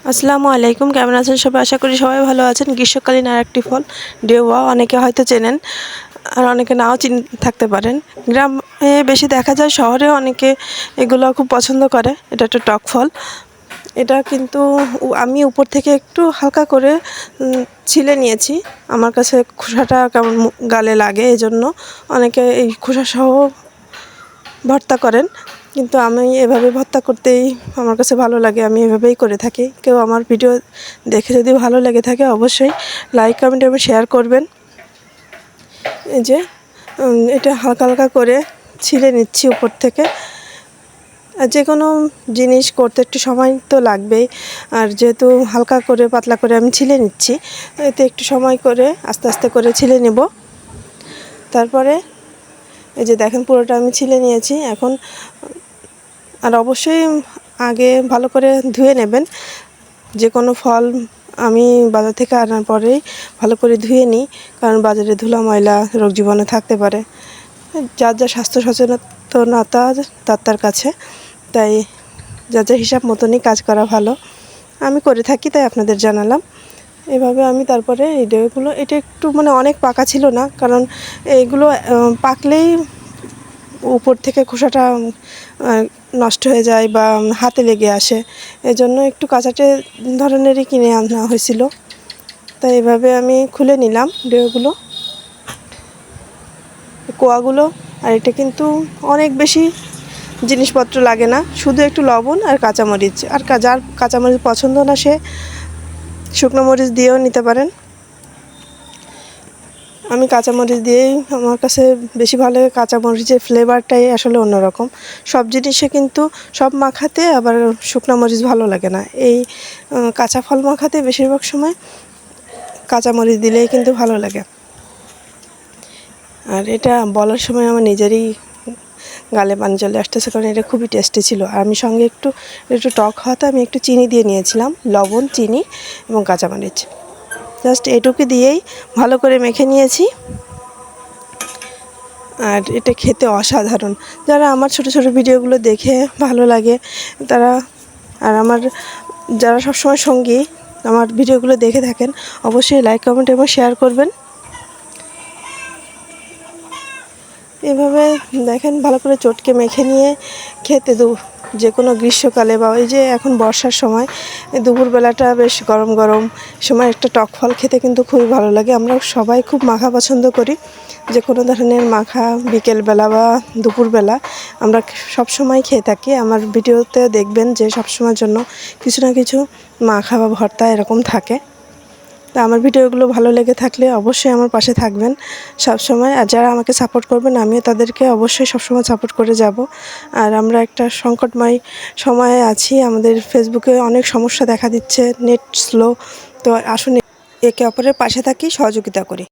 আসসালামু আলাইকুম, কেমন আছেন সবাই? আশা করি সবাই ভালো আছেন। গ্রীষ্মকালীন আরেকটি ফল ডেওয়া, অনেকে হয়তো চেনেন আর অনেকে নাও থাকতে পারেন। গ্রামে বেশি দেখা যায়, শহরেও অনেকে এগুলো খুব পছন্দ করে। এটা একটা টক ফল। এটা কিন্তু আমি উপর থেকে একটু হালকা করে ছিলে নিয়েছি। আমার কাছে খোসাটা কেমন গালে লাগে, এজন্য অনেকে এই খোসাসহ ভর্তা করেন, কিন্তু আমি এভাবে ভর্তা করতেই আমার কাছে ভালো লাগে। আমি এভাবেই করে থাকি। কেউ আমার ভিডিও দেখে যদি ভালো লেগে থাকে অবশ্যই লাইক, কমেন্ট এবং শেয়ার করবেন। এই যে এটা হালকা হালকা করে ছিলে নিচ্ছি উপর থেকে। আর যে কোনো জিনিস করতে একটু সময় তো লাগবেই, আর যেহেতু হালকা করে পাতলা করে আমি ছিলে নিচ্ছি, এতে একটু সময় করে আস্তে আস্তে করে ছিলে নেব। তারপরে এই যে দেখেন, পুরোটা আমি ছিলে নিয়েছি। এখন আর অবশ্যই আগে ভালো করে ধুয়ে নেবেন। যে কোনো ফল আমি বাজার থেকে আনার পরেই ভালো করে ধুয়ে নিই, কারণ বাজারে ধুলা ময়লা রোগ জীবাণু থাকতে পারে। যার যা স্বাস্থ্য সচেতনতা তার কাছে, তাই যার যা হিসাব মতনই কাজ করা ভালো। আমি করে থাকি, তাই আপনাদের জানালাম। এভাবে আমি তারপরে এই ডেগুলো, এটা একটু অনেক পাকা ছিল না, কারণ এইগুলো পাকলেই উপর থেকে খোসাটা নষ্ট হয়ে যায় বা হাতে লেগে আসে। এজন্য একটু কাঁচাটে ধরনেরই কিনে আনা হয়েছিল। তাই এভাবে আমি খুলে নিলাম ডেগুলো, কোয়াগুলো। আর এটা কিন্তু অনেক বেশি জিনিসপত্র লাগে না, শুধু একটু লবণ আর কাঁচামরিচ। আর যার কাঁচামরিচ পছন্দ না, সে শুকনো মরিচ দিয়েও নিতে পারেন। আমি কাঁচামরিচ দিয়েই, আমার কাছে বেশি ভালো লাগে। কাঁচামরিচের ফ্লেভারটাই আসলে অন্যরকম। সব জিনিসে কিন্তু সব মাখাতে আবার শুকনো মরিচ ভালো লাগে না। এই কাঁচা ফল মাখাতে বেশিরভাগ সময় কাঁচামরিচ দিলেই কিন্তু ভালো লাগে। আর এটা বলার সময় আমার নিজেরই গালে পানি চলে আসতেছে, কারণ এটা খুবই টেস্টি ছিল। আর আমি সঙ্গে একটু টক হওয়াতে আমি একটু চিনি দিয়ে নিয়েছিলাম, লবণ, চিনি এবং কাঁচামরিচ। জাস্ট এটুকু দিয়েই ভালো করে মেখে নিয়েছি। আর এটা খেতে অসাধারণ। যারা আমার ছোট ছোট ভিডিওগুলো দেখে ভালো লাগে তারা, আর আমার যারা সবসময় সঙ্গী আমার ভিডিওগুলো দেখে থাকেন, অবশ্যই লাইক, কমেন্ট এবং শেয়ার করবেন। এভাবে দেখেন, ভালো করে চটকে মেখে নিয়ে খেতে যে কোনো গ্রীষ্মকালে বা ওই যে এখন বর্ষার সময় দুপুরবেলাটা বেশ গরম গরম সময় একটা টক ফল খেতে কিন্তু খুবই ভালো লাগে। আমরা সবাই খুব মাখা পছন্দ করি, যে কোনো ধরনের মাখা বিকেলবেলা বা দুপুরবেলা আমরা সব সময় খেয়ে থাকি। আমার ভিডিওতে দেখবেন যে সবসময়ের জন্য কিছু না কিছু মাখা বা ভর্তা এরকম থাকে। তা আমার ভিডিওগুলো ভালো লেগে থাকলে অবশ্যই আমার পাশে থাকবেন সবসময়। আর যারা আমাকে সাপোর্ট করবেন, আমিও তাদেরকে অবশ্যই সবসময় সাপোর্ট করে যাব। আর আমরা একটা সংকটময় সময়ে আছি, আমাদের ফেসবুকে অনেক সমস্যা দেখা দিচ্ছে, নেট স্লো। তো আসুন একে অপরের পাশে থাকি, সহযোগিতা করি।